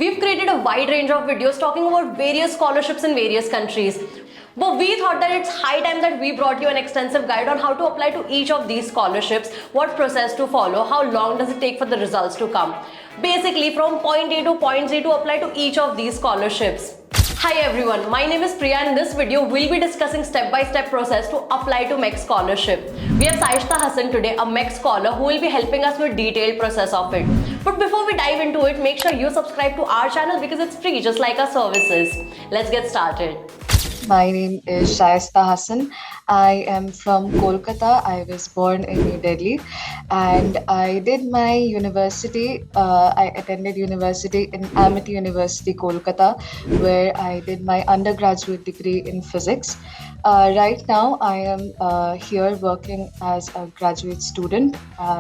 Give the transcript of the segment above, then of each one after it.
We've created a wide range of videos talking about various scholarships in various countries. But we thought that it's high time that we brought you an extensive guide on how to apply to each of these scholarships, what process to follow, how long does it take for the results to come. Basically, from point A to point Z to apply to each of these scholarships. Hi everyone, my name is Priya and in this video we'll be discussing step-by-step process to apply to MEXT Scholarship. We have Shaaista Hasan today, a MEXT Scholar who will be helping us with detailed process of it. But before we dive into it, make sure you subscribe to our channel because it's free just like our services. Let's get started. My name is Shaaista Hasan. I am from Kolkata. I was born in New Delhi and I did my university. I attended university in Amity University, Kolkata, where I did my undergraduate degree in physics. Right now, I am here working as a graduate student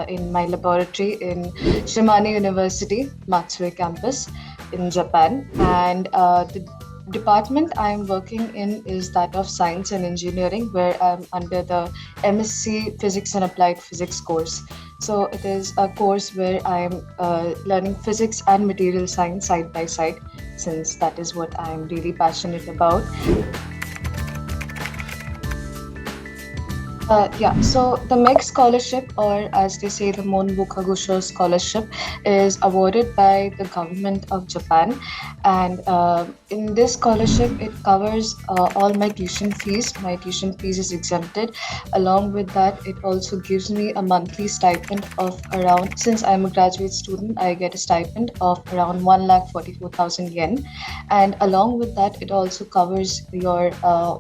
in my laboratory in Shimane University, Matsue campus in Japan. And the department I'm working in is that of Science and Engineering, where I'm under the MSc Physics and Applied Physics course. So it is a course where I'm learning physics and material science side by side, since that is what I'm really passionate about. So the MEXT Scholarship, or as they say, the Monbukagusho Scholarship, is awarded by the government of Japan. And in this scholarship, it covers all my tuition fees. My tuition fees is exempted. Along with that, it also gives me a monthly stipend of around, since I'm a graduate student, I get a stipend of around 1,44,000 yen. And along with that, it also covers your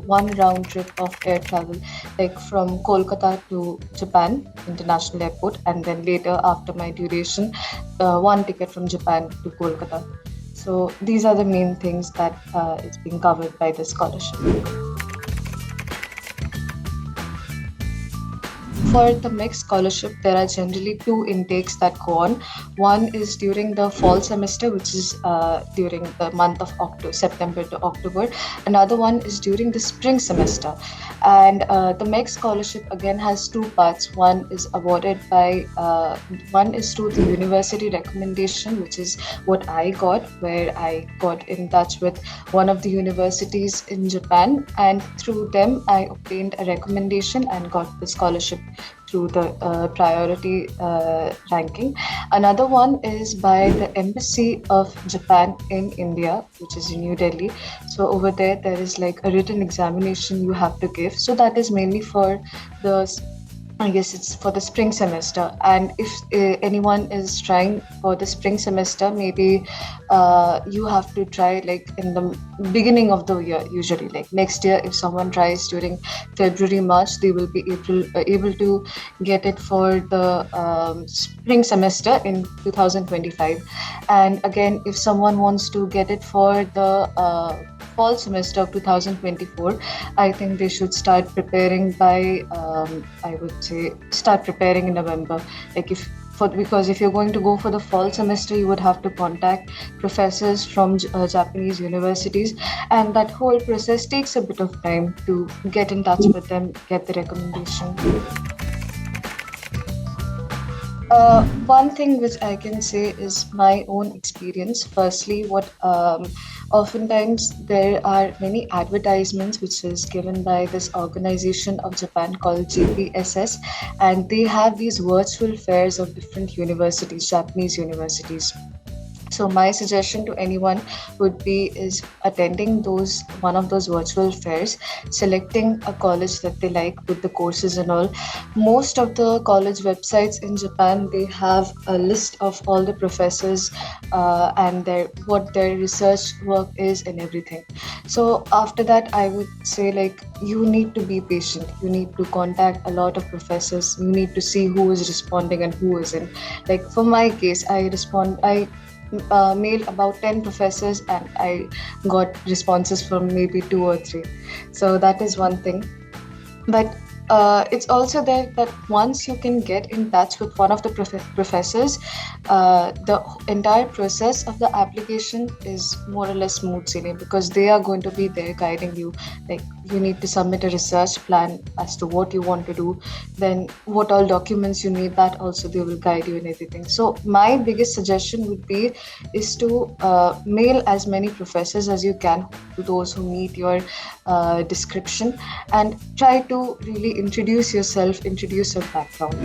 one round trip of air travel, like from Kolkata to Japan International Airport, and then later after my duration, one ticket from Japan to Kolkata. So these are the main things that is being covered by this scholarship. For the MEXT Scholarship, there are generally two intakes that go on. One is during the fall semester, which is during the month of September to October. Another one is during the spring semester. And the MEXT Scholarship again has two parts. One is awarded by, one is through the university recommendation, which is what I got, where I got in touch with one of the universities in Japan. And through them, I obtained a recommendation and got the scholarship through the priority ranking. Another one is by the Embassy of Japan in India, which is in New Delhi. So over there is like a written examination you have to give. So that is mainly for it's for the spring semester. And if anyone is trying for the spring semester, maybe you have to try like in the beginning of the year. Usually, like next year, if someone tries during February, March, they will be able to get it for the spring semester in 2025. And again, if someone wants to get it for the fall semester of 2024, I think they should start preparing by I would say start preparing in November. Because if you're going to go for the fall semester, you would have to contact professors from Japanese universities, and that whole process takes a bit of time to get in touch with them, get the recommendation. One thing which I can say is my own experience. Firstly, oftentimes there are many advertisements which is given by this organization of Japan called JPSS, and they have these virtual fairs of different universities, Japanese universities. So my suggestion to anyone would be is attending one of those virtual fairs, selecting a college that they like with the courses and all. Most of the college websites in Japan, they have a list of all the professors and what their research work is and everything. So after that, I would say like you need to be patient. You need to contact a lot of professors. You need to see who is responding and who isn't. Like for my case, I mailed about 10 professors and I got responses from maybe 2 or 3. So that is one thing. But It's also there that once you can get in touch with one of the professors, the entire process of the application is more or less smooth sailing, because they are going to be there guiding you. Like, you need to submit a research plan as to what you want to do, then what all documents you need, that also they will guide you in everything. So my biggest suggestion would be is to mail as many professors as you can, to those who meet your description, and try to really introduce yourself, introduce your background.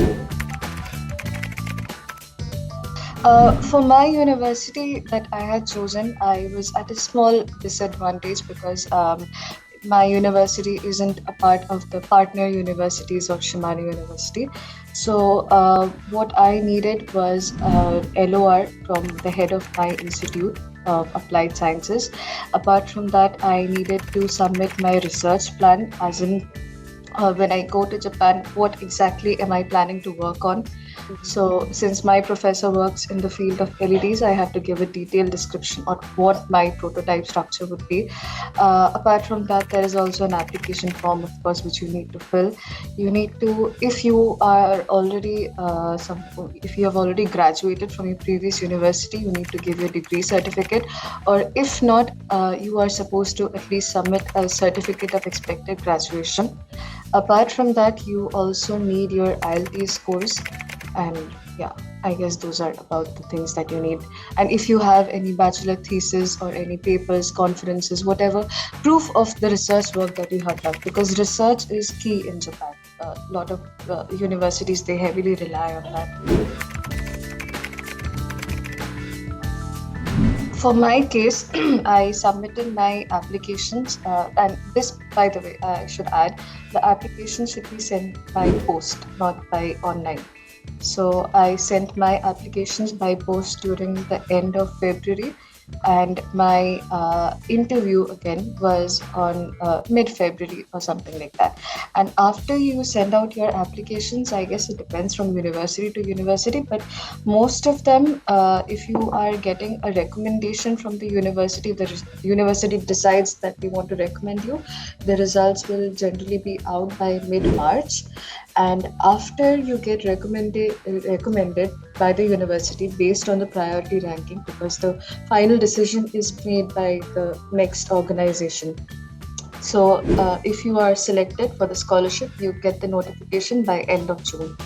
For my university that I had chosen, I was at a small disadvantage because my university isn't a part of the partner universities of Shimano University. So what I needed was LOR from the head of my institute of applied sciences. Apart from that, I needed to submit my research plan, as in when I go to Japan, what exactly am I planning to work on? So, since my professor works in the field of LEDs, I have to give a detailed description on what my prototype structure would be. Apart from that, there is also an application form, of course, which you need to fill. You need to, if you are already if you have already graduated from your previous university, you need to give your degree certificate, or if not, you are supposed to at least submit a certificate of expected graduation. Apart from that, you also need your IELTS scores, and yeah, I guess those are about the things that you need. And if you have any bachelor thesis or any papers, conferences, whatever, proof of the research work that you have done, because research is key in Japan. A lot of universities, they heavily rely on that. For my case, I submitted my applications, and this, by the way, I should add, the application should be sent by post, not by online. So I sent my applications by post during the end of February, and my interview again was on mid-February or something like that. And after you send out your applications, I guess it depends from university to university, but most of them, if you are getting a recommendation from the university, the university decides that they want to recommend you, the results will generally be out by mid-March. And after you get recommended by the university based on the priority ranking, because the final decision is made by the MEXT organization. So if you are selected for the scholarship, you get the notification by end of June.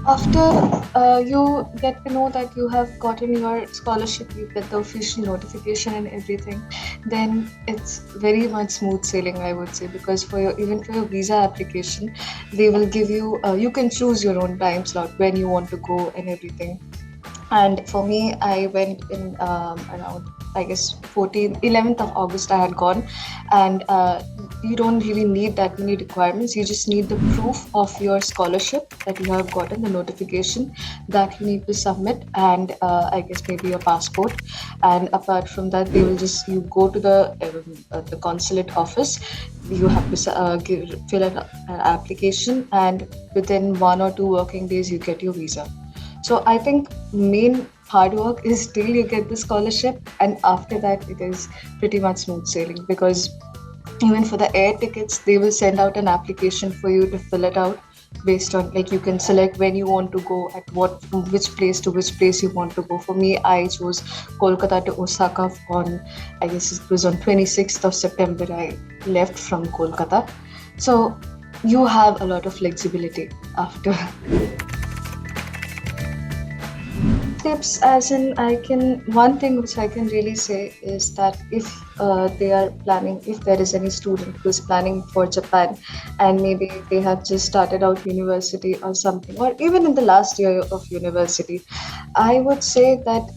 After you get to know that you have gotten your scholarship, you get the official notification and everything, then it's very much smooth sailing, I would say, because for your visa application, they will give you, you can choose your own time slot when you want to go and everything. And for me, I went in around, I guess, 11th of August I had gone, and you don't really need that many requirements. You just need the proof of your scholarship that you have gotten, the notification that you need to submit, and I guess maybe your passport. And apart from that, they will just, you go to the consulate office, you have to fill an application, and within 1 or 2 working days, you get your visa. So I think main hard work is till you get the scholarship, and after that it is pretty much smooth sailing, because even for the air tickets, they will send out an application for you to fill it out based on, like, you can select when you want to go, at which place to which place you want to go. For me, I chose Kolkata to Osaka on, I guess it was on 26th of September I left from Kolkata. So you have a lot of flexibility after. Tips, as in, one thing which I can really say is that if if there is any student who is planning for Japan, and maybe they have just started out university or something, or even in the last year of university, I would say that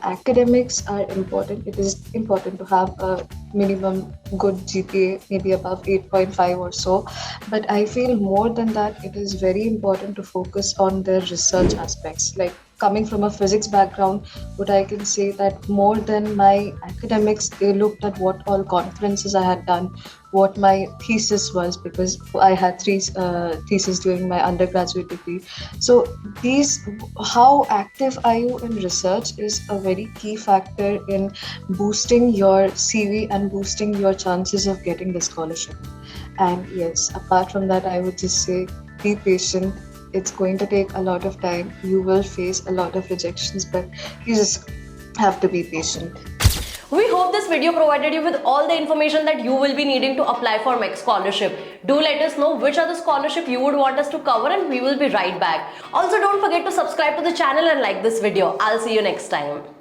academics are important. It is important to have a minimum good GPA, maybe above 8.5 or so. But I feel more than that, it is very important to focus on the research aspects. Like, coming from a physics background, what I can say that more than my academics, they looked at what all conferences I had done, what my thesis was, because I had three theses during my undergraduate degree. So these, how active are you in research is a very key factor in boosting your CV and boosting your chances of getting the scholarship. And yes, apart from that, I would just say be patient. It's going to take a lot of time. You will face a lot of rejections, but you just have to be patient. We hope this video provided you with all the information that you will be needing to apply for MEXT Scholarship. Do let us know which are the scholarship you would want us to cover, and we will be right back. Also, don't forget to subscribe to the channel and like this video. I'll see you next time.